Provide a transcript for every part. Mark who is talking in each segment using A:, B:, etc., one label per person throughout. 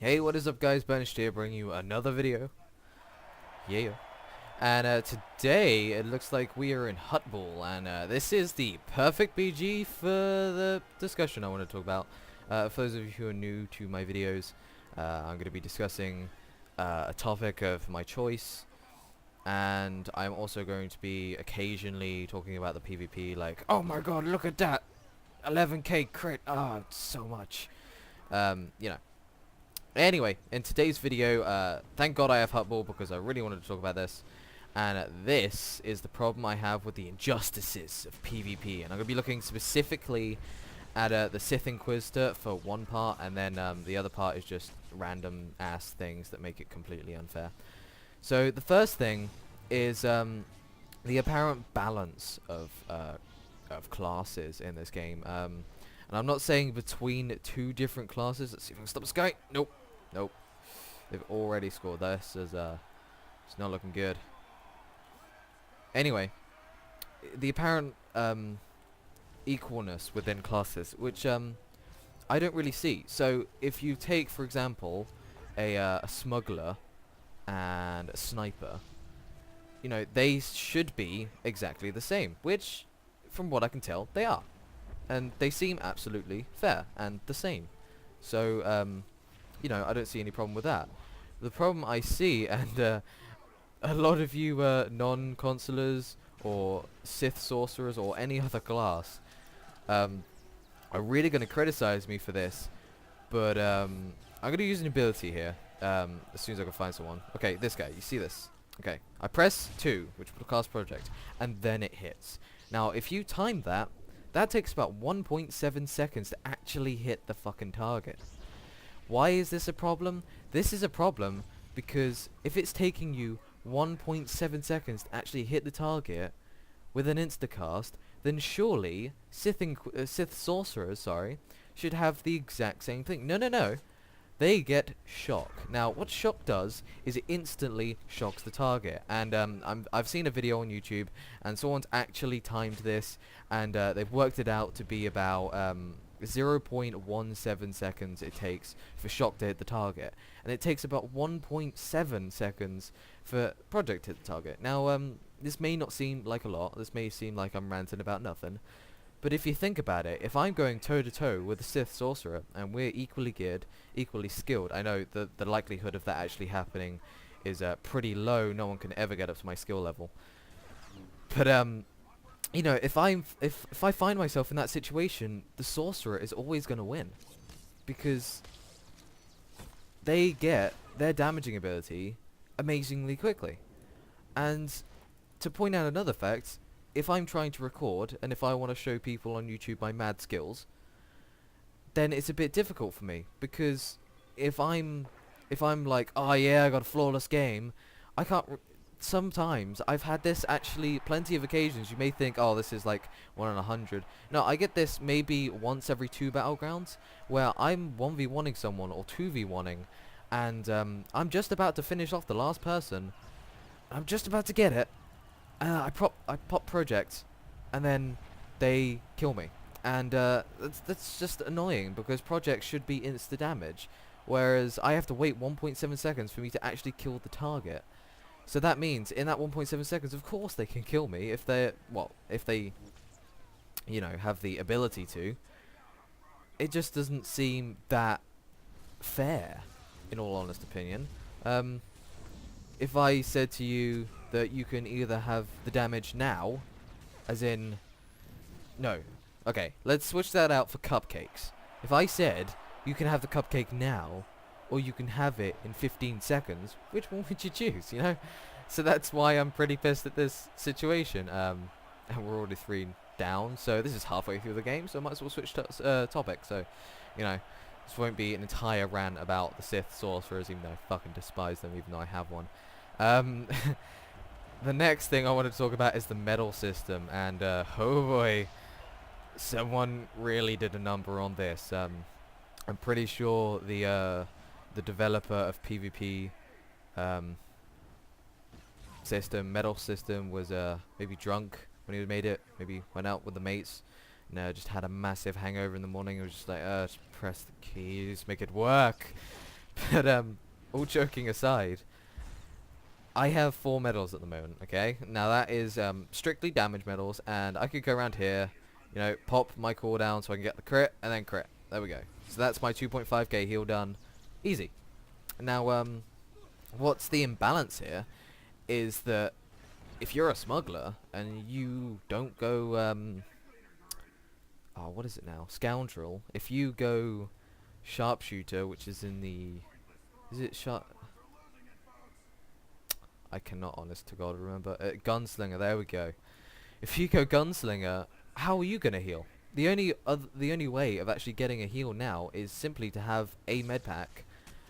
A: Hey, what is up guys, Burnished here bringing you another video. Yeah. And today it looks like we are in Hut Ball, and this is the perfect BG for the discussion I want to talk about. For those of you who are new to my videos, I'm going to be discussing a topic of my choice, and I'm also going to be occasionally talking about the PvP, like, oh my god, look at that! 11k crit! Ah, so much. You know. Anyway, in today's video, thank God I have Hutball because I really wanted to talk about this. And this is the problem I have with the injustices of PvP. And I'm going to be looking specifically at the Sith Inquisitor for one part, and then the other part is just random ass things that make it completely unfair. So the first thing is the apparent balance of classes in this game. And I'm not saying between two different classes. Let's see if I can stop the sky. Nope. Nope. They've already scored. This is it's not looking good. Anyway, the apparent equalness within classes, which I don't really see. So if you take, for example, a smuggler and a sniper, you know, they should be exactly the same, which, from what I can tell, they are. And they seem absolutely fair and the same. So, you know, I don't see any problem with that. The problem I see, and a lot of you non-consulars or Sith sorcerers or any other class are really going to criticize me for this, but I'm going to use an ability here as soon as I can find someone. Okay, this guy, you see this? Okay, I press 2, which will cast project, and then it hits. Now, if you time that, that takes about 1.7 seconds to actually hit the fucking target. Why is this a problem? This is a problem because if it's taking you 1.7 seconds to actually hit the target with an instacast, then surely Sith sorcerers, should have the exact same thing. No. They get shock. Now, what shock does is it instantly shocks the target. And I've seen a video on YouTube, and someone's actually timed this, and they've worked it out to be about 0.17 seconds it takes for shock to hit the target, and it takes about 1.7 seconds for project to hit the target. Now, this may not seem like a lot. This may seem like I'm ranting about nothing. But if you think about it, if I'm going toe-to-toe with a Sith Sorcerer, and we're equally geared, equally skilled, I know the likelihood of that actually happening is pretty low. No one can ever get up to my skill level. But, you know, if I find myself in that situation, the Sorcerer is always going to win. Because they get their damaging ability amazingly quickly. And to point out another fact, if I'm trying to record, and if I want to show people on YouTube my mad skills, then it's a bit difficult for me, because if I'm like, oh yeah, I got a flawless game, I can't. Sometimes I've had this actually plenty of occasions. You may think, oh, this is like 1 in 100. No, I get this maybe once every 2 battlegrounds, where I'm 1v1ing someone or 2v1ing, and I'm just about to finish off the last person. I'm just about to get it. I pop project, and then they kill me, and that's just annoying, because projects should be insta damage, whereas I have to wait 1.7 seconds for me to actually kill the target. So that means in that 1.7 seconds, of course they can kill me if they you know, have the ability to. It just doesn't seem that fair, in all honest opinion. If I said to you that you can either have the damage now, as in, no, okay, let's switch that out for cupcakes. If I said you can have the cupcake now, or you can have it in 15 seconds, which one would you choose, you know? So that's why I'm pretty pissed at this situation. And we're already 3 down, so this is halfway through the game, so I might as well switch to topic. So, you know, this won't be an entire rant about the Sith Sorcerers, even though I fucking despise them, even though I have one. The next thing I want to talk about is the medal system, and oh boy, someone really did a number on this. I'm pretty sure the developer of PvP medal system was maybe drunk when he made it, maybe went out with the mates, and just had a massive hangover in the morning. It was just like, just press the keys, make it work. But all joking aside, I have 4 medals at the moment, okay? Now that is strictly damage medals, and I could go around here, you know, pop my cooldown so I can get the crit, and then crit. There we go. So that's my 2.5k heal done. Easy. Now, what's the imbalance here is that if you're a smuggler and you don't go, oh, what is it now? Scoundrel. If you go sharpshooter, which is in the... Is it sharp... I cannot, honest to God, remember. Gunslinger, there we go. If you go gunslinger, how are you gonna heal? The only way of actually getting a heal now is simply to have a med pack.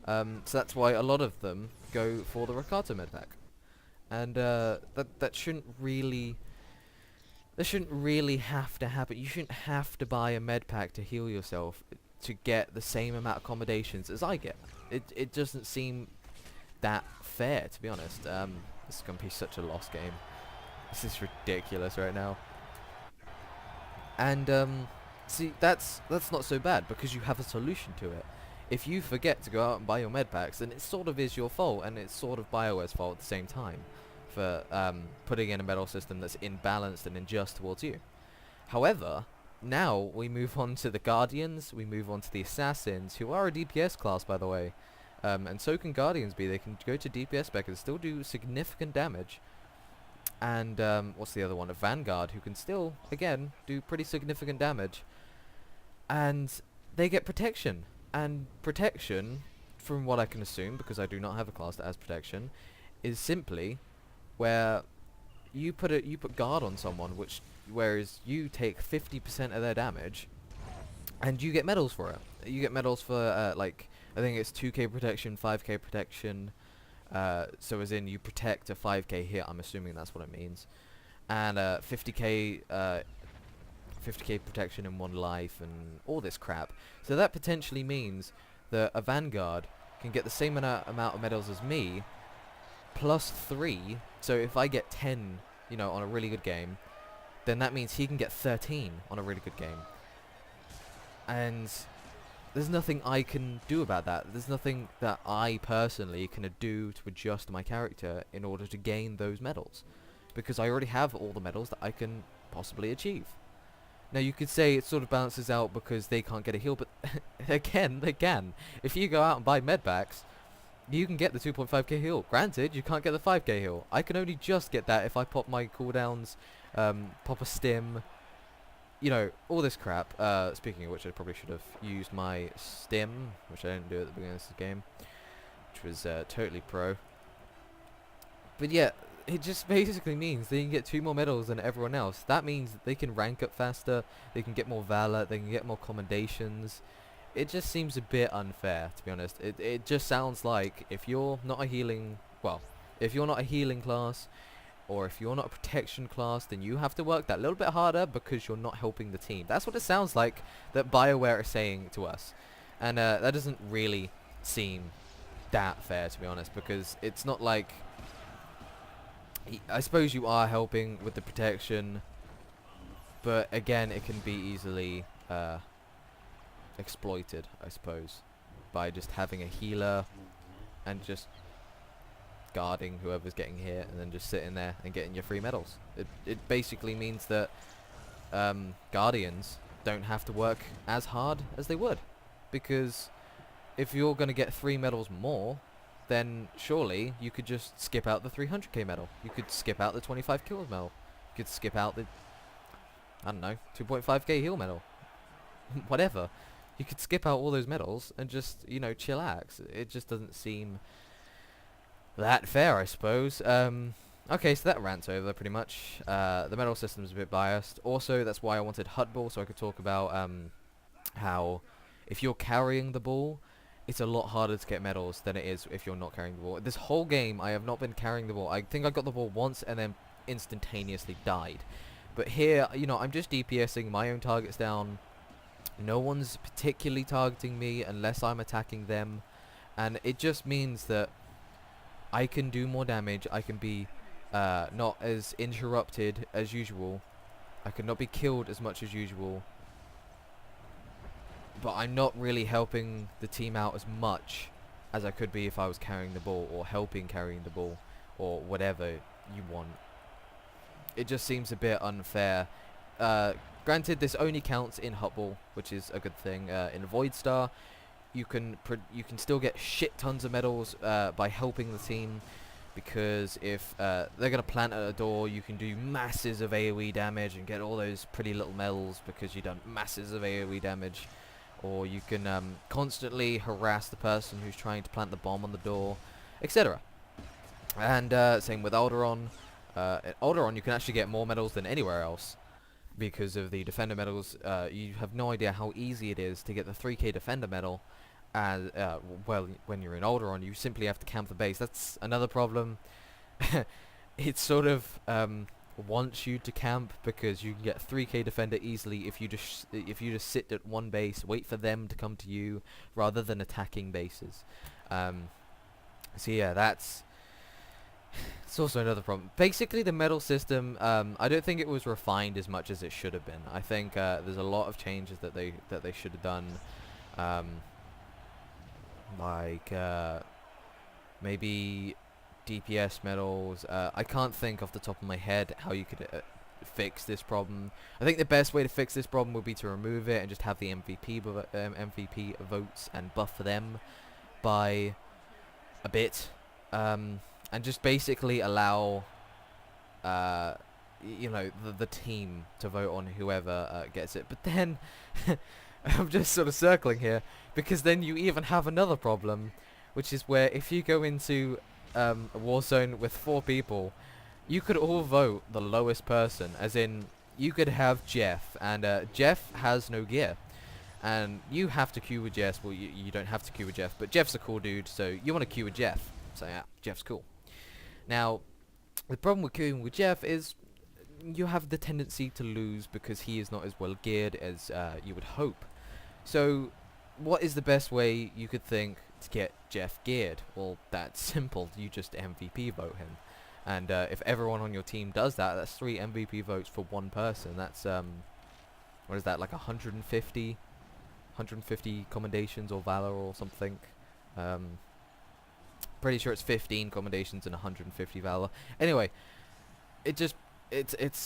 A: So that's why a lot of them go for the Ricardo med pack. And that shouldn't really... That shouldn't really have to happen. You shouldn't have to buy a med pack to heal yourself to get the same amount of accommodations as I get. It doesn't seem that fair, to be honest. This is gonna be such a lost game. This is ridiculous right now. And see, that's not so bad because you have a solution to it. If you forget to go out and buy your med packs, then it sort of is your fault, and it's sort of BioWare's fault at the same time for putting in a medal system that's imbalanced and unjust towards you. However, now we move on to the Guardians, we move on to the Assassins, who are a DPS class, by the way. And so can Guardians be. They can go to DPS spec and still do significant damage. And what's the other one? A Vanguard, who can still, again, do pretty significant damage. And they get protection. And protection, from what I can assume, because I do not have a class that has protection, is simply where you put guard on someone, whereas you take 50% of their damage, and you get medals for it. You get medals for like, I think it's 2k protection, 5k protection. So as in you protect a 5k hit, I'm assuming that's what it means, and 50k protection in 1 life and all this crap. So that potentially means that a Vanguard can get the same amount of medals as me, plus 3. So if I get 10, you know, on a really good game, then that means he can get 13 on a really good game. And there's nothing I can do about that. There's nothing that I personally can do to adjust my character in order to gain those medals, because I already have all the medals that I can possibly achieve. Now you could say it sort of balances out because they can't get a heal, but again, they can. If you go out and buy medpacks, you can get the 2.5k heal. Granted, you can't get the 5k heal. I can only just get that if I pop my cooldowns, pop a stim, you know, all this crap. Speaking of which, I probably should have used my stim, which I didn't do at the beginning of this game, which was totally pro. But yeah, it just basically means they can get 2 more medals than everyone else. That means that they can rank up faster, they can get more valor, they can get more commendations. It just seems a bit unfair, to be honest. It just sounds like if you're not a healing, well, if you're not a healing class, or if you're not a protection class, then you have to work that little bit harder because you're not helping the team. That's what it sounds like that BioWare is saying to us. And that doesn't really seem that fair, to be honest, because it's not like... I suppose you are helping with the protection, but again, it can be easily exploited, I suppose, by just having a healer and just guarding whoever's getting hit and then just sitting there and getting your free medals. It basically means that Guardians don't have to work as hard as they would, because if you're going to get 3 medals more, then surely you could just skip out the 300k medal. You could skip out the 25 kills medal. You could skip out the, I don't know, 2.5k heal medal. Whatever. You could skip out all those medals and just, you know, chillax. It just doesn't seem that fair, I suppose. Okay, so that rant's over pretty much. The medal system's a bit biased. Also, that's why I wanted Hut Ball, so I could talk about how if you're carrying the ball, it's a lot harder to get medals than it is if you're not carrying the ball. This whole game, I have not been carrying the ball. I think I got the ball once and then instantaneously died. But here, you know, I'm just DPSing my own targets down. No one's particularly targeting me unless I'm attacking them. And it just means that I can do more damage. I can be not as interrupted as usual. I could not be killed as much as usual. But I'm not really helping the team out as much as I could be if I was carrying the ball or helping carrying the ball or whatever you want. It just seems a bit unfair. Granted, this only counts in Hutball, which is a good thing. In Void Star, you can still get shit tons of medals by helping the team, because if they're gonna plant at a door, you can do masses of AoE damage and get all those pretty little medals because you've done masses of AoE damage. Or you can constantly harass the person who's trying to plant the bomb on the door, etc. And same with Alderon. At Alderon, you can actually get more medals than anywhere else because of the Defender medals. You have no idea how easy it is to get the 3k Defender medal. And well, when you're in Alderon, you simply have to camp the base. That's another problem. It sort of wants you to camp because you can get 3k Defender easily if you just sit at one base, wait for them to come to you, rather than attacking bases. So yeah, it's also another problem. Basically, the medal system, I don't think it was refined as much as it should have been. I think there's a lot of changes that they should have done, like maybe DPS medals. I can't think off the top of my head how you could fix this problem. I think the best way to fix this problem would be to remove it and just have the MVP votes and buff them by a bit, and just basically allow you know, the team to vote on whoever gets it. But then I'm just sort of circling here, because then you even have another problem, which is where if you go into a Warzone with 4 people, you could all vote the lowest person, as in you could have Jeff, and Jeff has no gear, and you have to queue with Jeff. Well, you don't have to queue with Jeff, but Jeff's a cool dude, so you want to queue with Jeff. So yeah, Jeff's cool. Now, the problem with queuing with Jeff is you have the tendency to lose because he is not as well geared as you would hope. So what is the best way you could think to get Jeff geared? Well, that's simple. You just MVP vote him. And if everyone on your team does that, that's 3 MVP votes for one person. That's what is that, like 150 commendations or valor or something. Pretty sure it's 15 commendations and 150 valor. Anyway, it's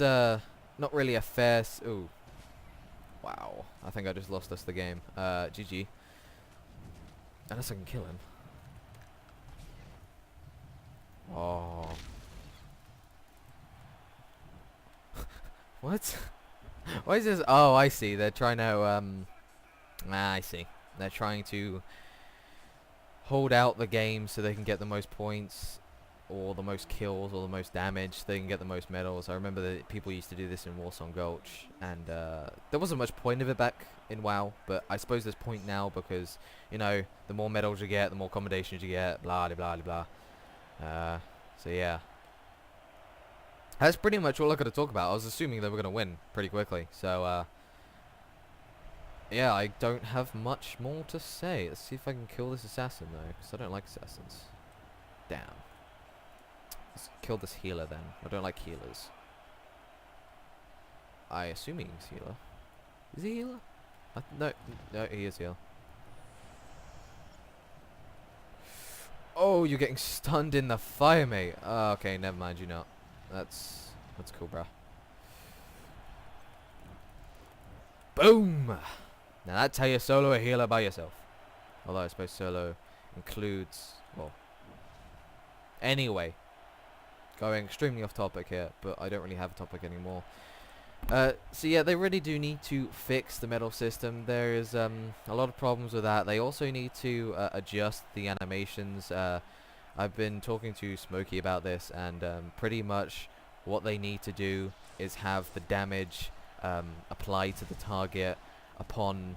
A: not really a fair ooh. Wow, I think I just lost us the game. GG. Unless I can kill him. Oh. What? Why is this? Oh, I see. They're trying to I see. They're trying to hold out the game so they can get the most points, or the most kills, or the most damage, so they can get the most medals. I remember that people used to do this in Warzone Gulch, and there wasn't much point of it back in WoW, but I suppose there's point now because, you know, the more medals you get, the more commendations you get, blah blah blah blah. So yeah, that's pretty much all I got to talk about. I was assuming they were gonna win pretty quickly, so yeah, I don't have much more to say. Let's see if I can kill this assassin though, because I don't like assassins. Damn. Let's kill this healer then. I don't like healers. I assume he's healer. Is he healer? No, he is healer. Oh, you're getting stunned in the fire, mate. Oh, okay, never mind, you're not. That's cool, bro. Boom! Now that's how you solo a healer by yourself. Although I suppose solo includes, well, anyway. Going extremely off topic here, but I don't really have a topic anymore. So yeah, they really do need to fix the medal system. There is a lot of problems with that. They also need to adjust the animations. I've been talking to Smokey about this, and pretty much what they need to do is have the damage applied to the target upon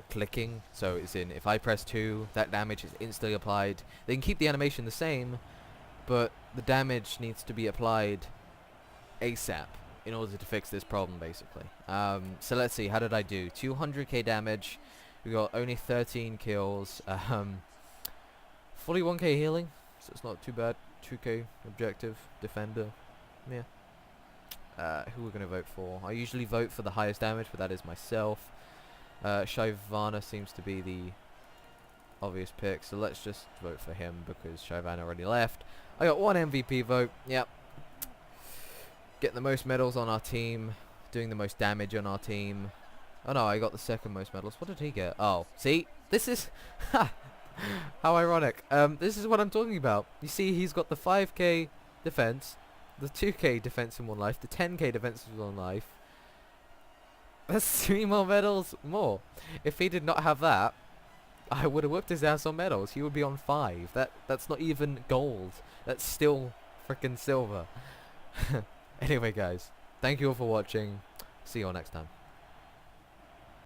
A: clicking. So it's in, if I press 2, that damage is instantly applied. They can keep the animation the same, but the damage needs to be applied ASAP in order to fix this problem, basically. So let's see, how did I do? 200k damage, we got only 13 kills, 41k healing, so it's not too bad. 2k objective, defender, yeah. Who we're going to vote for? I usually vote for the highest damage, but that is myself. Shyvana seems to be the obvious pick, so let's just vote for him because Chauvan already left. I got 1 MVP vote. Yep. Getting the most medals on our team, doing the most damage on our team. Oh no, I got the second most medals. What did he get? Oh, see? This is... how ironic. This is what I'm talking about. You see, he's got the 5k defense, the 2k defense in 1 life, the 10k defense in 1 life. That's 3 more medals more. If he did not have that, I would have whipped his ass on medals. He would be on 5. That's not even gold. That's still freaking silver. Anyway, guys, thank you all for watching. See you all next time.